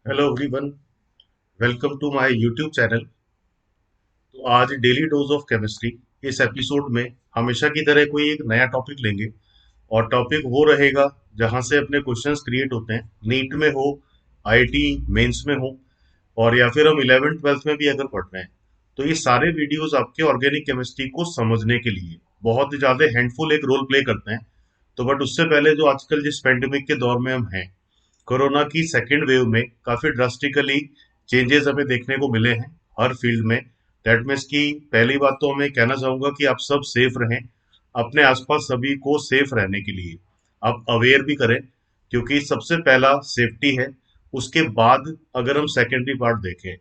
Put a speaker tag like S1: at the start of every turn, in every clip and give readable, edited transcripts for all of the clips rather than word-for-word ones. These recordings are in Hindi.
S1: Hello everyone, welcome to my YouTube channel. तो आज डेली डोज ऑफ केमिस्ट्री इस एपिसोड में हमेशा की तरह कोई एक नया टॉपिक लेंगे। और टॉपिक वो रहेगा जहां से अपने क्वेश्चंस क्रिएट होते हैं, नीट में हो, आईआईटी मेंस में हो, और या फिर हम 11th 12th में भी अगर पढ़ रहे हैं। तो ये सारे वीडियोस आपके ऑर्गेनिक केमिस्ट्री को समझने के लिए बहुत ही ज्यादा हैंडफुल एक रोल प्ले करते हैं। तो बट उससे पहले जो आजकल जिस पेंडेमिक के दौर में हम हैं, कोरोना की सेकेंड वेव में काफी ड्रास्टिकली चेंजेस हमें देखने को मिले हैं हर फील्ड में। दैट मीन्स की पहली बात तो मैं कहना चाहूंगा कि आप सब सेफ रहें, अपने आसपास सभी को सेफ रहने के लिए आप अवेयर भी करें, क्योंकि सबसे पहला सेफ्टी है। उसके बाद अगर हम सेकेंडरी पार्ट देखें,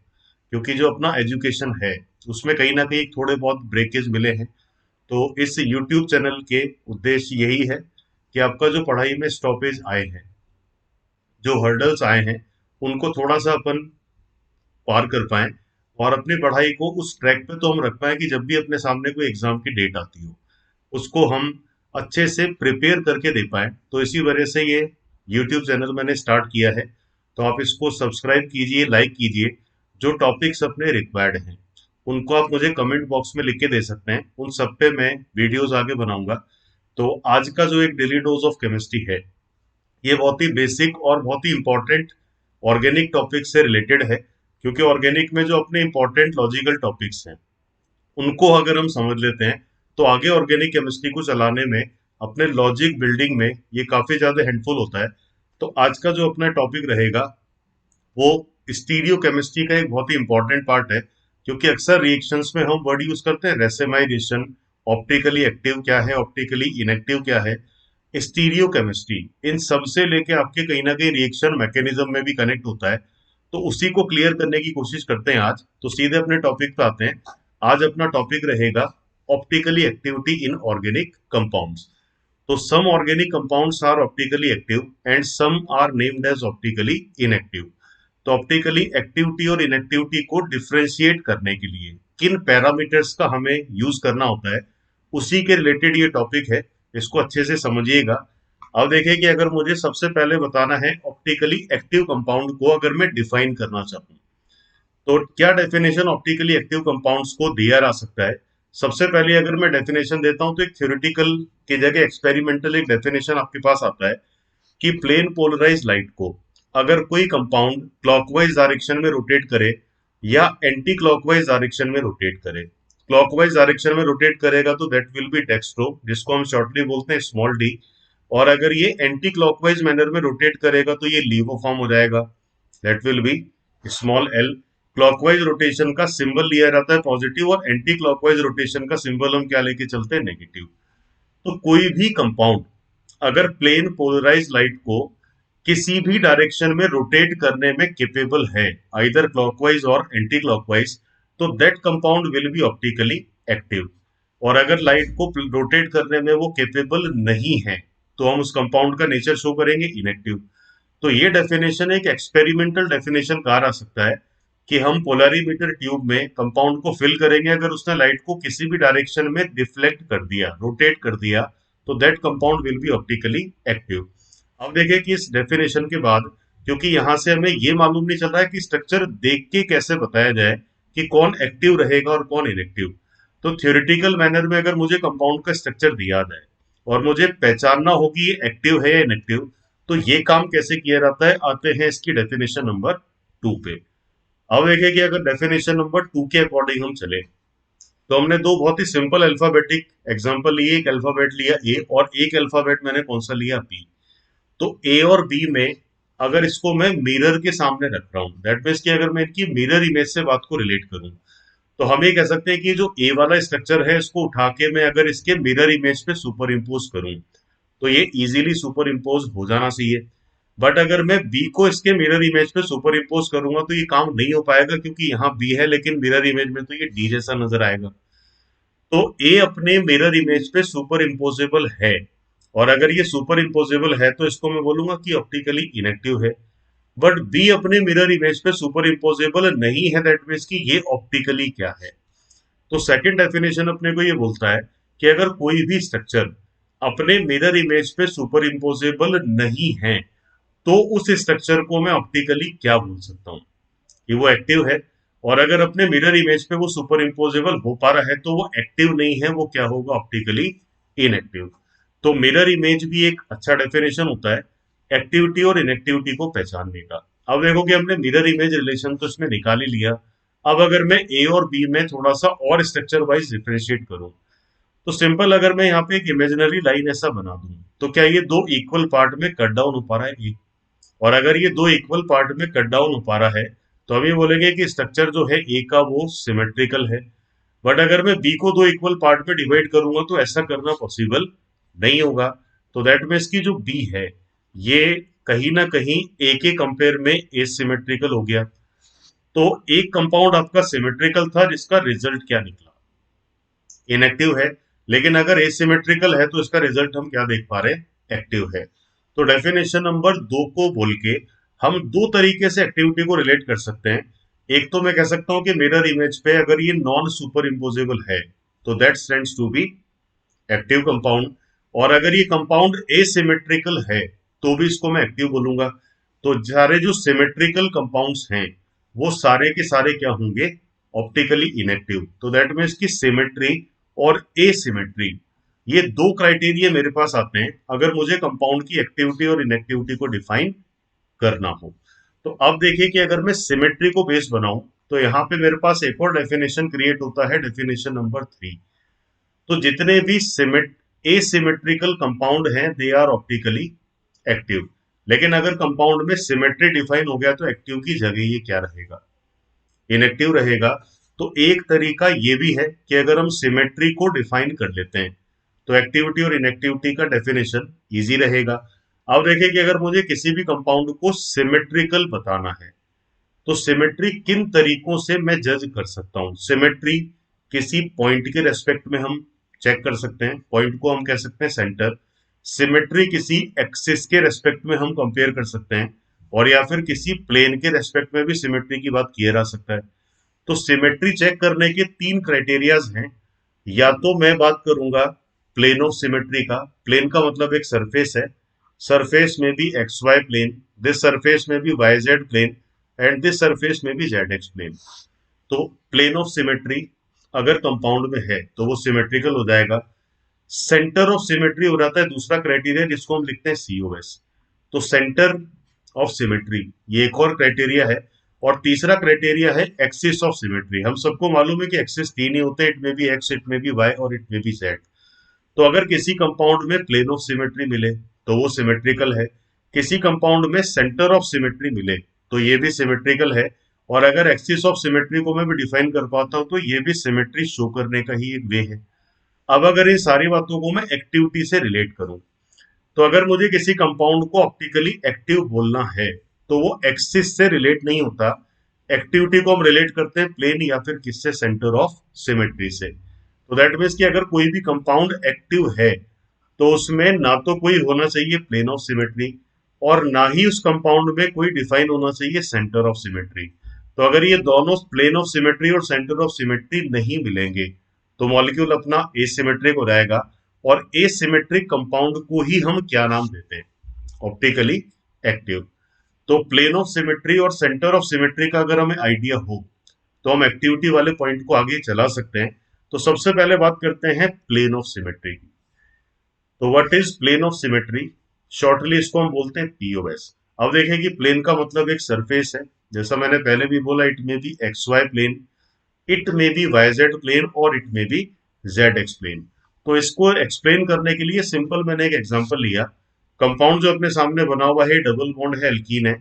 S1: क्योंकि जो अपना एजुकेशन है उसमें कहीं ना कहीं थोड़े बहुत ब्रेकेज मिले हैं। तो इस यूट्यूब चैनल के उद्देश्य यही है कि आपका जो पढ़ाई में स्टॉपेज आए हैं, जो हर्डल्स आए हैं, उनको थोड़ा सा अपन पार कर पाए और अपनी पढ़ाई को उस ट्रैक पे तो हम रख पाए कि जब भी अपने सामने कोई एग्जाम की डेट आती हो, उसको हम अच्छे से प्रिपेयर करके दे पाए। तो इसी वजह से ये यूट्यूब चैनल मैंने स्टार्ट किया है। तो आप इसको सब्सक्राइब कीजिए, लाइक कीजिए। जो टॉपिक्स अपने रिक्वायर्ड हैं उनको आप मुझे कमेंट बॉक्स में लिख के दे सकते हैं, उन सब पे मैं वीडियोस आगे बनाऊंगा। तो आज का जो एक डेली डोज ऑफ केमिस्ट्री है, ये बहुत ही बेसिक और बहुत ही इंपॉर्टेंट ऑर्गेनिक टॉपिक से रिलेटेड है। क्योंकि ऑर्गेनिक में जो अपने इंपॉर्टेंट लॉजिकल टॉपिक्स हैं, उनको अगर हम समझ लेते हैं तो आगे ऑर्गेनिक केमिस्ट्री को चलाने में, अपने लॉजिक बिल्डिंग में ये काफी ज्यादा हेल्पफुल होता है। तो आज का जो अपना टॉपिक रहेगा वो स्टीरियो केमिस्ट्री का एक बहुत ही इंपॉर्टेंट पार्ट है। क्योंकि अक्सर रिएक्शंस में हम वर्ड यूज करते हैं रेसेमाइजेशन, ऑप्टिकली एक्टिव क्या है, ऑप्टिकली इनएक्टिव क्या है, स्टीरियो केमिस्ट्री इन सब से लेके आपके कहीं ना कहीं रिएक्शन मैकेनिज्म में भी कनेक्ट होता है। तो उसी को क्लियर करने की कोशिश करते हैं आज। तो सीधे अपने टॉपिक पे आते हैं। आज अपना टॉपिक रहेगा optically activity in organic compounds. तो some organic compounds are optically active and some are named as optically inactive. तो ऑप्टिकली एक्टिविटी और इनएक्टिविटी को डिफरेंशिएट करने के लिए किन पैरामीटर्स का हमें यूज करना होता है, उसी के रिलेटेड ये टॉपिक है। इसको अच्छे से समझिएगा। अब देखिए कि अगर मुझे सबसे पहले बताना है ऑप्टिकली एक्टिव कंपाउंड को अगर मैं डिफाइन करना चाहूँ, तो क्या डेफिनेशन ऑप्टिकली एक्टिव कंपाउंड्स को दिया जा सकता है। सबसे पहले अगर मैं डेफिनेशन देता हूं तो एक थ्योरेटिकल की जगह एक्सपेरिमेंटल एक डेफिनेशन आपके पास आता है कि प्लेन पोलराइज लाइट को अगर कोई कंपाउंड क्लॉकवाइज डायरेक्शन में रोटेट करे या एंटी क्लॉकवाइज डायरेक्शन में रोटेट करे। क्लॉकवाइज डायरेक्शन में रोटेट करेगा तो दैट विल बी डेक्स्ट्रो, जिसको हम शॉर्टली बोलते हैं स्मॉल डी। और अगर ये एंटी क्लॉकवाइज मैनर में रोटेट करेगा तो ये लीवो फॉर्म हो जाएगा, that will be small L. Clockwise rotation का सिंबल लिया जाता है पॉजिटिव और एंटी क्लॉकवाइज रोटेशन का सिंबल हम क्या लेके चलते हैं, नेगेटिव। तो कोई भी कंपाउंड अगर प्लेन पोलराइज लाइट को किसी भी डायरेक्शन में रोटेट करने में केपेबल है, आइदर क्लॉकवाइज और एंटी क्लॉकवाइज, तो that compound will be optically active. और अगर लाइट को रोटेट करने में वो केपेबल नहीं है तो हम उस कंपाउंड का नेचर शो करेंगे इनएक्टिव। तो ये डेफिनेशन एक एक्सपेरिमेंटल डेफिनेशन कहा जा सकता है कि हम पोलरिमीटर ट्यूब में कंपाउंड को फिल करेंगे, अगर उसने लाइट को किसी भी डायरेक्शन में डिफ्लेक्ट कर दिया, रोटेट कर दिया, तो that compound will be optically active. अब देखिए कि इस डेफिनेशन के बाद, क्योंकि यहां से हमें ये मालूम नहीं चल रहा है कि स्ट्रक्चर देख के कैसे बताया जाए कि कौन एक्टिव रहेगा और कौन इनएक्टिव। तो थ्योरेटिकल मैनर में अगर मुझे कंपाउंड का स्ट्रक्चर दिया जाए और मुझे पहचानना होगी ये एक्टिव है या इनएक्टिव, तो ये काम कैसे किया जाता है, आते हैं इसकी डेफिनेशन नंबर 2 पे। अब देखिए कि अगर डेफिनेशन नंबर 2 के अकॉर्डिंग हम चले, तो हमने दो बहुत ही सिंपल अल्फाबेटिक एग्जांपल लिए। एक अल्फाबेट लिया ए और एक अल्फाबेट मैंने कौन सा लिया, बी। तो ए और बी में अगर इसको मैं मिरर के सामने रख रहा हूं, दैट मीन्स कि अगर मैं इनकी मिरर इमेज से बात को रिलेट करूं, तो हम ये कह सकते हैं कि जो ए वाला स्ट्रक्चर है इसको उठा के मैं अगर इसके मिरर इमेज पे सुपर इम्पोज करूं, तो ये इजीली सुपर इम्पोज हो जाना चाहिए। बट अगर मैं बी को इसके मिरर इमेज पे सुपर इम्पोज करूंगा तो ये काम नहीं हो पाएगा, क्योंकि यहाँ बी है लेकिन मिरर इमेज में तो ये डी जैसा नजर आएगा। तो ए अपने मिरर इमेज पे सुपर इम्पोजेबल है, और अगर ये सुपर इम्पोजेबल है तो इसको मैं बोलूंगा कि ऑप्टिकली इनएक्टिव है। बट बी अपने मिरर इमेज पे सुपर इम्पोजेबल नहीं है, दैट मीन्स कि ये ऑप्टिकली क्या है। तो सेकंड डेफिनेशन अपने को ये बोलता है कि अगर कोई भी स्ट्रक्चर अपने मिरर इमेज पे सुपर इम्पोजेबल नहीं है, तो उस स्ट्रक्चर को मैं ऑप्टिकली क्या बोल सकता हूँ कि वो एक्टिव है। और अगर अपने मिरर इमेज पे वो सुपर इम्पोजेबल हो पा रहा है तो वो एक्टिव नहीं है, वो क्या होगा, ऑप्टिकली इनएक्टिव। तो मिरर इमेज भी एक अच्छा डेफिनेशन होता है एक्टिविटी और इनएक्टिविटी को पहचानने का। अब देखो कि हमने मिरर इमेज रिलेशन तो इसमें निकाल ही लिया। अब अगर मैं ए और बी में थोड़ा सा और स्ट्रक्चर वाइज डिफरेंशिएट करूं, तो सिंपल अगर मैं यहाँ पे एक इमेजिनरी लाइन ऐसा बना दूं, तो क्या ये दो इक्वल पार्ट में कट डाउन हो पा रहा है? और अगर ये दो इक्वल पार्ट में कट डाउन हो पा रहा है, तो हम ये बोलेंगे कि स्ट्रक्चर जो है ए का वो सिमेट्रिकल है। बट अगर मैं बी को दो इक्वल पार्ट में डिवाइड करूंगा तो ऐसा करना पॉसिबल नहीं होगा। तो दैट मीन्स की जो बी है ये कहीं ना कहीं ए के कंपेयर में एसिमेट्रिकल हो गया। तो एक कंपाउंड आपका सिमेट्रिकल था जिसका रिजल्ट क्या निकला, इनएक्टिव है। लेकिन अगर एसिमेट्रिकल है तो इसका रिजल्ट हम क्या देख पा रहे हैं, एक्टिव है। तो डेफिनेशन नंबर 2 को बोल के हम दो तरीके से एक्टिविटी को रिलेट कर सकते हैं। एक तो मैं कह सकता हूं कि मिरर इमेज पे अगर ये नॉन सुपर इम्पोजेबल है तो that stands to be active compound. और अगर ये कंपाउंड एसिमेट्रिकल है तो भी इसको मैं एक्टिव बोलूंगा। तो सारे जो सिमेट्रिकल कंपाउंड्स हैं वो सारे के सारे क्या होंगे, ऑप्टिकली इनएक्टिव। तो दैट मीन्स की सिमेट्री और एसिमेट्री, ये दो क्राइटेरिया मेरे पास आते हैं अगर मुझे कंपाउंड की एक्टिविटी और इनएक्टिविटी को डिफाइन करना हो। तो अब देखिए कि अगर मैं सिमेट्री को बेस बनाऊं तो यहाँ पे मेरे पास एक और डेफिनेशन क्रिएट होता है, डेफिनेशन नंबर 3। तो जितने भी सिमेट एसिमेट्रिकल कंपाउंड हैं दे आर ऑप्टिकली एक्टिव। लेकिन अगर कंपाउंड में सिमेट्री डिफाइन हो गया तो एक्टिव की जगह ये क्या रहेगा, इनएक्टिव रहेगा। तो एक तरीका ये भी है कि अगर हम सिमेट्री को डिफाइन कर लेते हैं तो एक्टिविटी और इनएक्टिविटी का डेफिनेशन इजी रहेगा। अब देखिए कि अगर मुझे किसी भी कंपाउंड को सिमेट्रिकल बताना है तो सिमेट्री किन तरीकों से मैं जज कर सकता हूँ। सिमेट्री किसी पॉइंट के रेस्पेक्ट में हम चेक कर सकते हैं, पॉइंट को हम कह सकते हैं सेंटर। सिमेट्री किसी एक्सिस के रेस्पेक्ट में हम कंपेयर कर सकते हैं, और या फिर किसी प्लेन के रेस्पेक्ट में भी सिमेट्री की बात किया जा सकता है। तो सिमेट्री चेक करने के तीन क्राइटेरियाज हैं। या तो मैं बात करूंगा प्लेन ऑफ सिमेट्री का। प्लेन का मतलब एक सरफेस है, सरफेस में भी X Y plane, this surface में भी Y Z plane, and this surface में भी जेड एक्स प्लेन। तो प्लेन ऑफ सिमेट्री अगर कंपाउंड में है तो वो सिमेट्रिकल हो जाएगा। सेंटर ऑफ सिमेट्री हो जाता है दूसरा क्राइटेरिया जिसको हम लिखते हैं सीओएस। तो सेंटर ऑफ सिमेट्री ये एक और क्राइटेरिया है। और तीसरा क्राइटेरिया है एक्सिस ऑफ सिमेट्री। हम सबको मालूम है कि एक्सिस तीन ही होते हैं, इट में भी एक्स, इट में भी वाई और इट में भी जेड। तो अगर किसी कंपाउंड में प्लेन ऑफ सिमेट्री मिले तो वो सिमेट्रिकल है। किसी कंपाउंड में सेंटर ऑफ सिमेट्री मिले तो ये भी सिमेट्रिकल है। और अगर एक्सिस ऑफ सिमेट्री को मैं भी डिफाइन कर पाता हूं तो ये भी सिमेट्री शो करने का ही एक वे है। अब अगर इन सारी बातों को मैं एक्टिविटी से रिलेट करूं, तो अगर मुझे किसी कंपाउंड को ऑप्टिकली एक्टिव बोलना है तो वो एक्सिस से रिलेट नहीं होता। एक्टिविटी को हम रिलेट करते हैं प्लेन या फिर किससे, सेंटर ऑफ सिमेट्री से। तो दैट मीन्स कि अगर कोई भी कंपाउंड एक्टिव है तो उसमें ना तो कोई होना चाहिए प्लेन ऑफ सिमेट्री और ना ही उस कंपाउंड में कोई डिफाइन होना चाहिए सेंटर ऑफ सिमेट्री। तो अगर ये दोनों प्लेन ऑफ सिमेट्री और सेंटर ऑफ सिमेट्री नहीं मिलेंगे तो मॉलिक्यूल अपना एसिमेट्रिक हो जाएगा। और एसिमेट्रिक कंपाउंड को ही हम क्या नाम देते हैं, ऑप्टिकली एक्टिव। तो प्लेन ऑफ सिमेट्री और सेंटर ऑफ सिमेट्री का अगर हमें आइडिया हो तो हम एक्टिविटी वाले पॉइंट को आगे चला सकते हैं। तो सबसे पहले बात करते हैं प्लेन ऑफ सिमेट्री की। तो what is plane of symmetry, shortly इसको हम बोलते हैं पीओएस। अब देखें कि प्लेन का मतलब एक सरफेस है, जैसा मैंने पहले भी बोला, इट में भी एक्स वाई प्लेन, इट में भी वाई जेड प्लेन और इट में भी जेड एक्स प्लेन। तो इसको एक्सप्लेन करने के लिए सिंपल मैंने एक एग्जांपल लिया। कंपाउंड जो अपने सामने बना हुआ है डबल बॉन्ड है, एल्कीन है,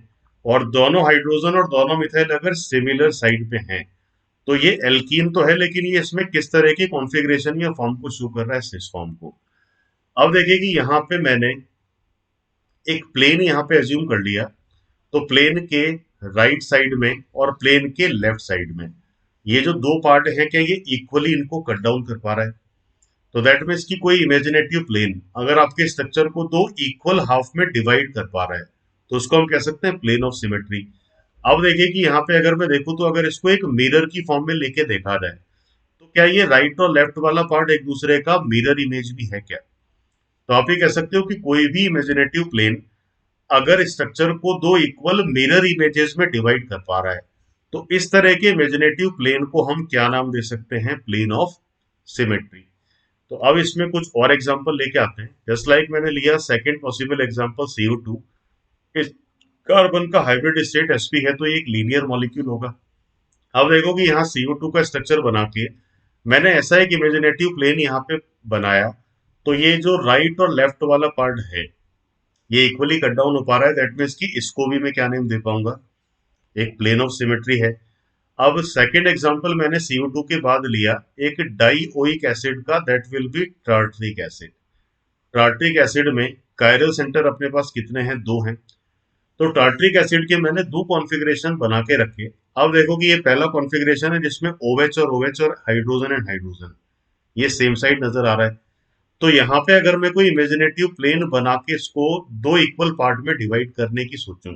S1: और दोनों हाइड्रोजन और दोनों मिथाइल अगर सिमिलर साइड पे हैं तो ये एल्कीन तो है, लेकिन ये इसमें किस तरह की कॉन्फ़िगरेशन या फॉर्म को शो कर रहा है, सिस फॉर्म को। अब देखिए कि यहाँ पे मैंने एक प्लेन यहाँ पे एज्यूम कर लिया। तो प्लेन के राइट साइड में और प्लेन के लेफ्ट साइड में ये जो दो पार्ट है क्या ये इक्वली इनको कट डाउन कर पा रहा है? तो दैट मीन्स की कोई इमेजिनेटिव प्लेन अगर आपके स्ट्रक्चर को दो इक्वल हाफ में डिवाइड कर पा रहा है तो उसको हम कह सकते हैं प्लेन ऑफ सिमेट्री। अब देखिए कि यहाँ पे अगर मैं देखूं तो अगर इसको एक मिरर की फॉर्म में लेके देखा जाए तो क्या ये राइट और लेफ्ट वाला पार्ट एक दूसरे का मिरर इमेज भी है क्या? तो आप ये कह सकते हो कि कोई भी इमेजिनेटिव प्लेन अगर स्ट्रक्चर को दो इक्वल मिरर इमेजेस में डिवाइड कर पा रहा है, तो इस तरह के इमेजिनेटिव प्लेन को हम क्या नाम दे सकते हैं? Plane of symmetry. तो अब इसमें कुछ और एग्जांपल लेके आते हैं। जस्ट लाइक मैंने लिया सेकंड पॉसिबल एग्जांपल CO2। इस कार्बन का हाइब्रिड स्टेट sp है, तो ये एक लीनियर मॉलिक्यूल होगा। अब देखो कि यहाँ CO2 का स्ट्रक्चर बना के मैंने ऐसा एक इमेजिनेटिव प्लेन यहाँ पे बनाया, तो ये जो राइट और लेफ्ट वाला पार्ट है ये इक्वली कट डाउन हो पा रहा है। दैट मीन्स कि इसको भी मैं क्या नेम दे पाऊंगा? एक प्लेन ऑफ सिमेट्री है। अब सेकंड एग्जांपल मैंने CO2 के बाद लिया एक डाइओइक एसिड का, that will be tartaric acid. Tartaric acid में कायरल सेंटर अपने पास कितने हैं? 2 हैं। तो टार्ट्रिक एसिड के मैंने 2 कॉन्फ़िगरेशन बना के रखे। अब देखो कि ये पहला कॉन्फ़िगरेशन है जिसमें OH और OH और हाइड्रोजन एंड हाइड्रोजन ये सेम साइड नजर आ रहा है। तो यहाँ पे अगर मैं कोई इमेजिनेटिव प्लेन बना के इसको 2 इक्वल पार्ट में डिवाइड करने की सोचूं,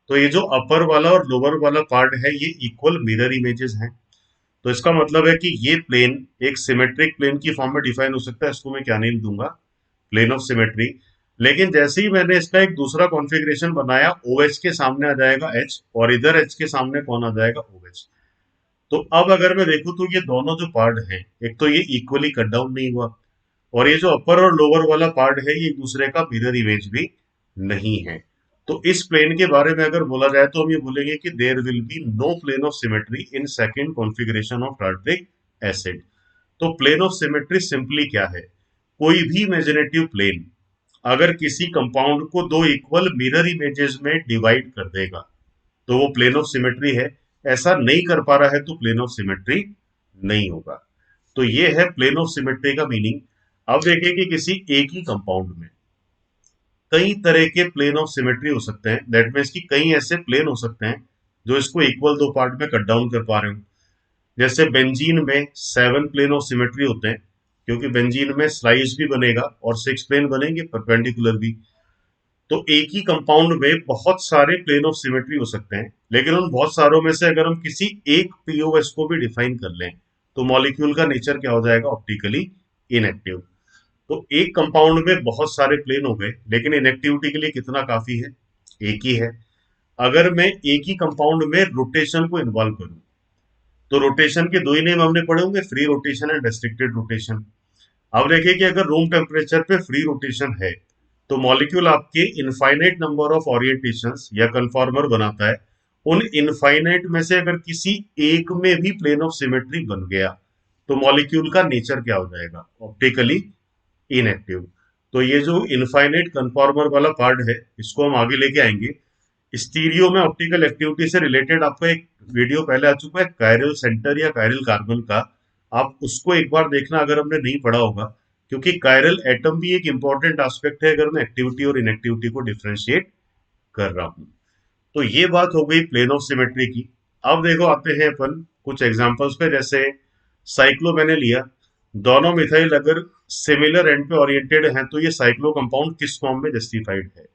S1: तो ये जो अपर वाला और लोअर वाला पार्ट है ये इक्वल मिरर इमेजेस हैं। तो इसका मतलब है कि ये प्लेन एक सिमेट्रिक प्लेन की फॉर्म में डिफाइन हो सकता है। इसको मैं क्या नेम दूंगा? Plane of symmetry. लेकिन जैसे ही मैंने इसका एक दूसरा कॉन्फ़िगरेशन बनाया, OH के सामने आ जाएगा H और इधर H के सामने कौन आ जाएगा? OH। तो अब अगर मैं देखूं तो ये दोनों जो पार्ट हैं, एक तो ये इक्वली कट डाउन नहीं हुआ, और ये जो अपर और लोअर वाला पार्ट है ये एक दूसरे का मिरर इमेज भी नहीं है। तो इस प्लेन के बारे में अगर बोला जाए तो हम ये बोलेंगे कि there will be no plane of symmetry in second configuration of tartaric acid. तो प्लेन ऑफ सिमेट्री सिंपली क्या है? कोई भी इमेजिनेटिव प्लेन अगर किसी कंपाउंड को 2 इक्वल मिरर इमेजेस में डिवाइड कर देगा तो वो प्लेन ऑफ सिमेट्री है। ऐसा नहीं कर पा रहा है तो प्लेन ऑफ सिमेट्री नहीं होगा। तो ये है प्लेन ऑफ सिमेट्री का मीनिंग। अब देखिए कि किसी एक ही कंपाउंड में कई तरह के प्लेन ऑफ सिमेट्री हो सकते हैं। दैट मीन्स कि कई ऐसे प्लेन हो सकते हैं जो इसको इक्वल 2 पार्ट में कट डाउन कर पा रहे हो। जैसे बेंजीन में 7 प्लेन ऑफ सिमेट्री होते हैं, क्योंकि बेंजीन में स्लाइस भी बनेगा और 6 प्लेन बनेंगे परपेंडिकुलर भी। तो एक ही कंपाउंड में बहुत सारे प्लेन ऑफ सिमेट्री हो सकते हैं, लेकिन उन बहुत सारों में से अगर हम किसी एक पीओएस को भी डिफाइन कर लें तो मॉलिक्यूल का नेचर क्या हो जाएगा? Optically inactive. तो एक कंपाउंड में बहुत सारे प्लेन हो गए, लेकिन इनएक्टिविटी के लिए कितना काफी है? एक ही है। अगर मैं एक ही कंपाउंड में रोटेशन को इन्वॉल्व करूं तो रोटेशन के 2 ही नेम हमने पढ़े होंगे, free rotation and restricted rotation. अब देखिए कि अगर रूम टेम्परेचर पे फ्री रोटेशन है तो मॉलिक्यूल आपके इनफाइनाइट नंबर ऑफ ओरिएंटेशंस या कन्फॉर्मर बनाता है। उन इनफाइनाइट में से अगर किसी एक में भी प्लेन ऑफ सिमेट्री बन गया तो मॉलिक्यूल का नेचर क्या हो जाएगा? Optically inactive. तो ये जो इनफाइनाइट कन्फॉर्मर वाला पार्ट है इसको हम आगे लेके आएंगे। स्टीरियो में ऑप्टिकल एक्टिविटी से रिलेटेड आपका एक वीडियो पहले आ चुका है, कायरल सेंटर या कायरल कार्बन का। आप उसको एक बार देखना अगर हमने नहीं पढ़ा होगा, क्योंकि कायरल एटम भी एक इंपॉर्टेंट एस्पेक्ट है अगर मैं एक्टिविटी और इनएक्टिविटी को डिफरेंशिएट कर रहा हूँ। तो ये बात हो गई प्लेन ऑफ सिमेट्री की। अब देखो आते हैं अपन कुछ एग्जांपल्स पे। जैसे साइक्लो मैंने लिया, दोनों मिथाइल अगर सिमिलर एंड पे ओरिएंटेड हैं तो ये साइक्लो कंपाउंड किस फॉर्म में जस्टिफाइड है?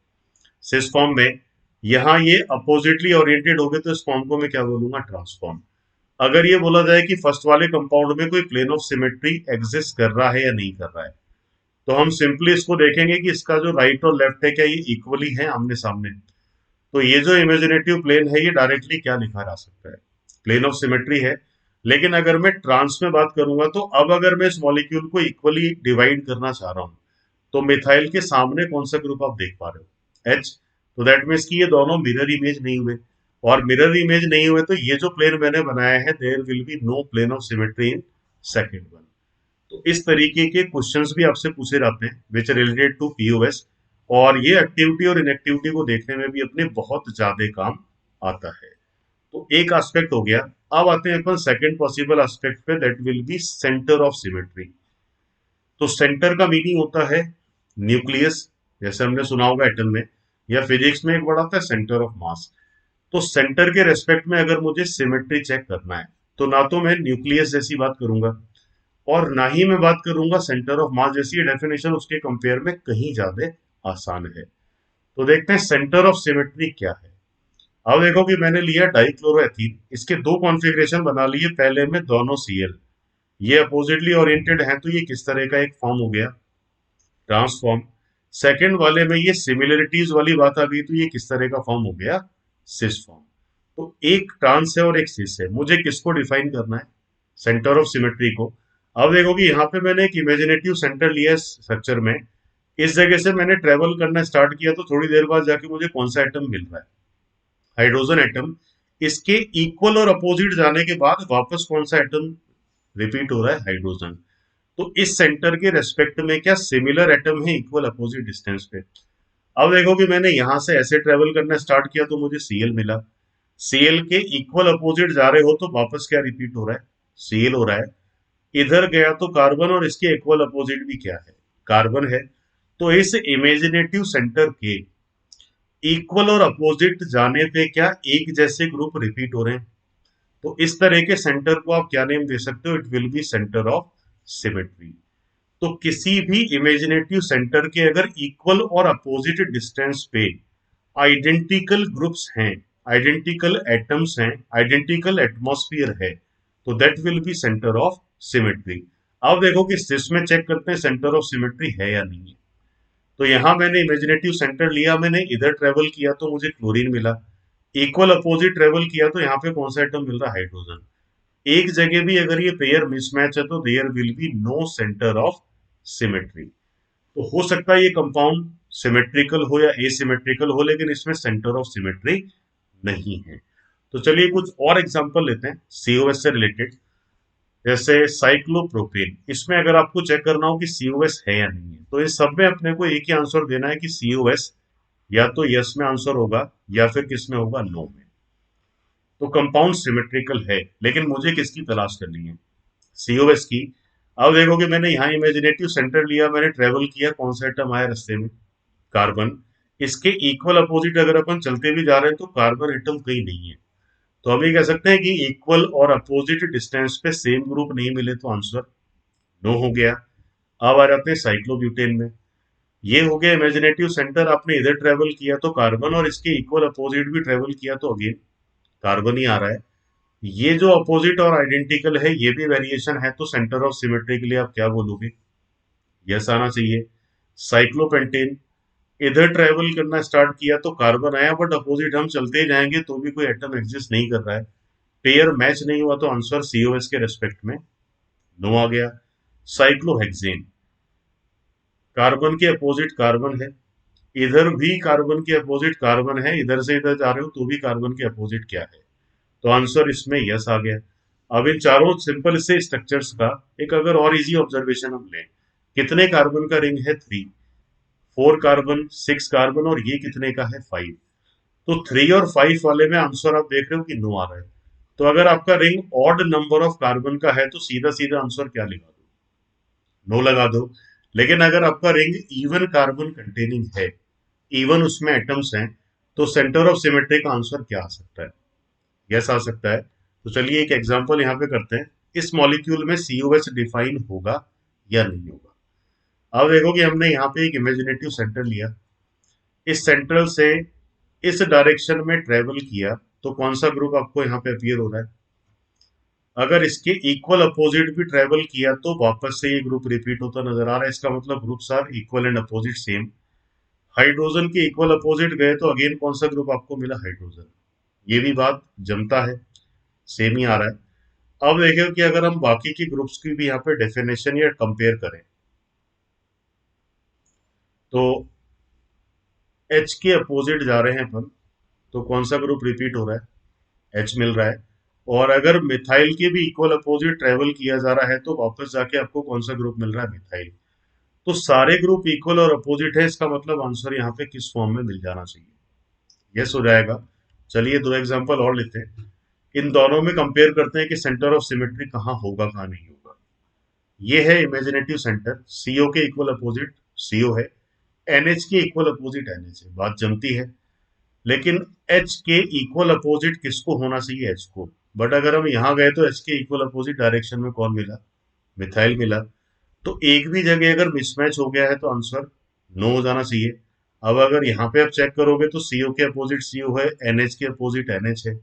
S1: सिस फॉर्म में। यहाँ ये अपोजिटली ओरिएंटेड हो गए तो इस फॉर्म को मैं क्या बोलूंगा? ट्रांसफॉर्म। अगर ये बोला जाए कि फर्स्ट वाले कंपाउंड में कोई प्लेन ऑफ सिमेट्री एग्जिस्ट कर रहा है या नहीं कर रहा है, तो हम सिंपली इसको देखेंगे कि इसका जो राइट और लेफ्ट है क्या ये इक्वली है आमने सामने। तो ये जो इमेजिनेटिव प्लेन है ये डायरेक्टली क्या लिखा जा सकता है? प्लेन ऑफ सिमेट्री है। लेकिन अगर मैं ट्रांस में बात करूंगा तो अब अगर मैं इस मॉलिक्यूल को इक्वली डिवाइड करना चाह रहा हूँ तो मिथाइल के सामने कौन सा ग्रुप आप देख पा रहे हो? एच। तो दैट मीन्स कि ये दोनों मिरर इमेज नहीं हुए, और मिरर इमेज नहीं हुए तो ये जो प्लेन मैंने बनाया है there will be no plane of symmetry in second one. तो इस तरीके के क्वेश्चंस भी आपसे पूछे जाते हैं विच रिलेटेड टू पीओएस, और ये एक्टिविटी और इनएक्टिविटी को देखने में भी अपने बहुत ज्यादा काम आता है। तो एक एस्पेक्ट हो गया। अब आते हैं अपन सेकंड पॉसिबल एस्पेक्ट पे, that will be centre of symmetry. तो सेंटर का मीनिंग होता है न्यूक्लियस, जैसे हमने सुना होगा एटम में, या फिजिक्स में एक वर्ड आता है सेंटर ऑफ मास। तो सेंटर के रेस्पेक्ट में अगर मुझे सिमेट्री चेक करना है तो ना तो मैं न्यूक्लियस जैसी बात करूंगा और ना ही मैं बात करूंगा सेंटर ऑफ मास जैसी। डेफिनेशन उसके कंपेयर में कहीं ज्यादा आसान है। तो देखते हैं सेंटर ऑफ सिमेट्री क्या है। अब देखो कि मैंने लिया डाइक्लोरोएथीन, इसके 2 कॉन्फ़िगरेशन बना लिए। पहले में दोनों Cl, ये अपोजिटली ओरिएंटेड हैं तो ये किस तरह का एक फॉर्म हो गया? ट्रांसफॉर्म। सेकंड वाले में ये सिमिलरिटीज वाली बात आ गई, तो ये किस तरह का फॉर्म हो गया? Cis form. तो एक ट्रांस है और एक सिस है, मुझे किसको डिफाइन करना है? सेंटर ऑफ सिमेट्री को। अब देखो कि यहाँ पे मैंने एक इमेजिनेटिव सेंटर लिया है स्ट्रक्चर में, इस जगह से मैंने ट्रेवल करना स्टार्ट किया, तो थोड़ी देर बाद जाके मुझे कौन सा एटम मिल रहा है? Hydrogen atom. इसके इक्वल और अपोजिट जाने के बाद वापस कौन सा एटम रिपीट हो रहा है? हाइड्रोजन। तो इस सेंटर के रेस्पेक्ट में क्या सिमिलर एटम है इक्वल अपोजिट डिस्टेंस पे? अब देखो कि मैंने यहां से ऐसे ट्रेवल करना स्टार्ट किया तो मुझे सीएल मिला। सीएल के इक्वल अपोजिट जा रहे हो तो वापस क्या रिपीट हो रहा है? सीएल हो रहा है। इधर गया तो कार्बन, और इसके इक्वल अपोजिट भी क्या है? कार्बन है। तो इस इमेजिनेटिव सेंटर के इक्वल और अपोजिट जाने पे क्या एक जैसे ग्रुप रिपीट हो रहे हैं? तो इस तरह के सेंटर को आप क्या नेम दे सकते हो? It will be centre of symmetry. तो किसी भी इमेजिनेटिव सेंटर के अगर इक्वल और अपोजिट डिस्टेंस पे आइडेंटिकल ग्रुप्स हैं, आइडेंटिकल एटम्स हैं, आइडेंटिकल एटमॉस्फेयर है, तो that will be centre of symmetry. अब देखो कि इसमें चेक करते हैं सेंटर ऑफ सिमेट्री है या नहीं है। तो यहां मैंने इमेजिनेटिव सेंटर लिया, मैंने इधर ट्रेवल किया तो मुझे क्लोरीन मिला। इक्वल अपोजिट ट्रेवल किया तो यहाँ पे कौन सा एटम मिल रहा है? हाइड्रोजन। एक जगह भी अगर ये पेयर मिसमैच है तो there will be no centre of symmetry. तो हो सकता है ये कंपाउंड सिमेट्रिकल हो या एसिमेट्रिकल हो, लेकिन इसमें सेंटर ऑफ सिमेट्री नहीं है। तो चलिए कुछ और एग्जांपल लेते हैं सीओएस से रिलेटेड। जैसे साइक्लोप्रोपेन, इसमें अगर आपको चेक करना हो कि सीओएस है या नहीं है, तो इस सब में अपने को एक ही आंसर देना है कि सीओएस या तो यस में आंसर होगा या फिर किस में होगा? नो में। तो कंपाउंड सिमेट्रिकल है, लेकिन मुझे किसकी तलाश करनी है? सीओएस की। अब देखो कि मैंने यहाँ इमेजिनेटिव सेंटर लिया, मैंने ट्रेवल किया, कौन सा एटम आया रास्ते में? कार्बन। इसके इक्वल अपोजिट अगर अपन चलते भी जा रहे हैं तो कार्बन एटम कहीं नहीं है। तो हम ये कह सकते हैं कि इक्वल और अपोजिट डिस्टेंस पे सेम ग्रुप नहीं मिले तो आंसर नो हो गया। अब आ जाते हैं साइक्लोब्यूटेन में। ये हो गया इमेजिनेटिव सेंटर, आपने इधर ट्रेवल किया तो कार्बन, और इसके इक्वल अपोजिट भी ट्रेवल किया तो अगेन कार्बन ही आ रहा है। ये जो अपोजिट और आइडेंटिकल है ये भी वेरिएशन है, तो सेंटर ऑफ सिमेट्री के लिए आप क्या बोलोगे? यस आना चाहिए। साइक्लोपेंटेन, इधर ट्रेवल करना स्टार्ट किया तो कार्बन आया, बट अपोजिट हम चलते ही जाएंगे तो भी कोई एटम एग्जिस्ट नहीं कर रहा है, पेयर मैच नहीं हुआ, तो आंसर सीओएस के रेस्पेक्ट में नो आ गया। साइक्लोहेक्सेन, कार्बन के अपोजिट कार्बन है, इधर भी कार्बन के अपोजिट कार्बन है, इधर से इधर जा रहे हो तो भी कार्बन के अपोजिट क्या है? तो आंसर इसमें यस आ गया। अब इन चारों सिंपल से स्ट्रक्चर्स का एक अगर और इजी ऑब्जर्वेशन हम लें, कितने कार्बन का रिंग है? 3। 4 कार्बन, 6 कार्बन, और ये कितने का है? 5। तो 3 और 5 वाले में आंसर आप देख रहे हो कि नो आ रहा है। तो अगर आपका ring odd number of carbon का है तो सीधा सीधा आंसर क्या लगा दो? नो लगा दो। लेकिन अगर आपका रिंग इवन कार्बन कंटेनिंग है, इवन उसमें एटम्स हैं, तो सेंटर ऑफ सिमेट्री का आंसर क्या आ सकता है? यस आ सकता है। तो चलिए एक एग्जांपल यहाँ पे करते हैं, इस मॉलिक्यूल में सीओएच डिफाइन होगा या नहीं होगा। अब देखो कि हमने यहाँ पे एक इमेजिनेटिव सेंटर लिया, इस सेंट्रल से इस डायरेक्शन में ट्रेवल किया, तो कौन सा ग्रुप आपको यहाँ पे अपीयर हो रहा है? अगर इसके इक्वल अपोजिट भी ट्रेवल किया तो वापस से ये ग्रुप रिपीट होता नजर आ रहा है, इसका मतलब groups are equal and opposite same. Hydrogen के इक्वल अपोजिट गए तो अगेन कौन सा ग्रुप आपको मिला? हाइड्रोजन। ये भी बात जमता है, सेम ही आ रहा है। अब देखिए कि अगर हम बाकी के ग्रुप्स की भी यहाँ पे डेफिनेशन या कंपेयर करें, तो एच के अपोजिट जा रहे हैं अपन, तो कौन सा ग्रुप रिपीट हो रहा है? एच मिल रहा है। और अगर मिथाइल के भी इक्वल अपोजिट ट्रेवल किया जा रहा है तो वापस जाके आपको कौन सा ग्रुप मिल रहा है? मिथाइल। तो सारे ग्रुप इक्वल और अपोजिट है, इसका मतलब आंसर यहाँ पे किस फॉर्म में मिल जाना चाहिए? यस हो जाएगा। चलिए दो एग्जांपल और लेते हैं, इन दोनों में कंपेयर करते हैं कि सेंटर ऑफ सिमेट्री कहाँ होगा कहाँ नहीं होगा। ये है इमेजिनेटिव सेंटर, सीओ के इक्वल अपोजिट सीओ है, एनएच के इक्वल अपोजिट एनएच है, बात जमती है। लेकिन एच के इक्वल अपोजिट किसको होना चाहिए? एच को। बट अगर हम यहाँ गए तो एच के इक्वल अपोजिट डायरेक्शन में कौन मिला? मिथाइल मिला। तो एक भी जगह अगर मिसमैच हो गया है तो आंसर नो हो जाना चाहिए। अब अगर यहाँ पे आप चेक करोगे तो सीओ के अपोजिट सीओ है, एनएच के अपोजिट एनएच है,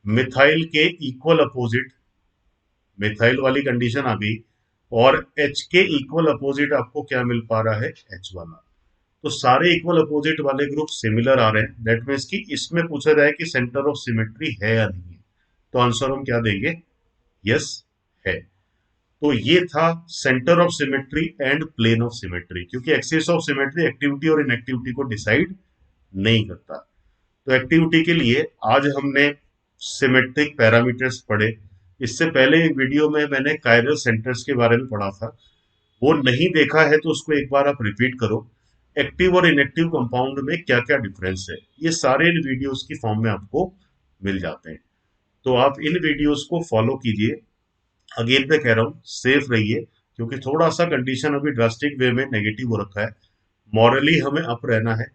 S1: मिथाइल के इक्वल अपोजिट मिथाइल वाली कंडीशन आ गई, और एच के इक्वल अपोजिट आपको क्या मिल पा रहा है? एच वाला। तो सारे इक्वल अपोजिट वाले ग्रुप सिमिलर आ रहे हैं, दैट मीन्स कि इसमें पूछा जाए कि सेंटर ऑफ सिमेट्री है या नहीं है, तो आंसर हम क्या देंगे, यस है। तो ये था centre of symmetry and plane of symmetry, क्योंकि एक्सिस ऑफ सिमेट्री एक्टिविटी और इनएक्टिविटी को डिसाइड नहीं करता। तो एक्टिविटी के लिए आज हमने सिमेट्रिक पैरामीटर्स पढ़े। इससे पहले एक वीडियो में मैंने कायरल सेंटर्स के बारे में पढ़ा था, वो नहीं देखा है तो उसको एक बार आप रिपीट करो। एक्टिव और इनएक्टिव कंपाउंड में क्या क्या डिफरेंस है, ये सारे इन वीडियोस की फॉर्म में आपको मिल जाते हैं। तो आप इन वीडियोस को फॉलो कीजिए। अगेन मैं कह रहा हूँ, सेफ रहिए, क्योंकि थोड़ा सा कंडीशन अभी ड्रास्टिक वे में नेगेटिव हो रखा है। मॉरली हमें अप रहना है,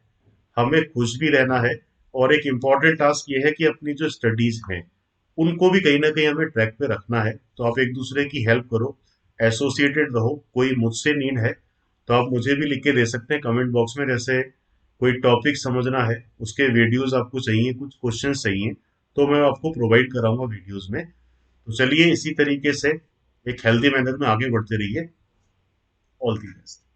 S1: हमें खुश भी रहना है, और एक इम्पॉर्टेंट टास्क ये है कि अपनी जो स्टडीज हैं उनको भी कहीं ना कहीं हमें ट्रैक पे रखना है। तो आप एक दूसरे की हेल्प करो, एसोसिएटेड रहो। कोई मुझसे नीड है तो आप मुझे भी लिख के दे सकते हैं कमेंट बॉक्स में, जैसे कोई टॉपिक समझना है, उसके वीडियोस आपको चाहिए, कुछ क्वेश्चन चाहिए, तो मैं आपको प्रोवाइड कराऊंगा वीडियोस में। तो चलिए इसी तरीके से एक हेल्दी मैनर में आगे बढ़ते रहिए। All the best.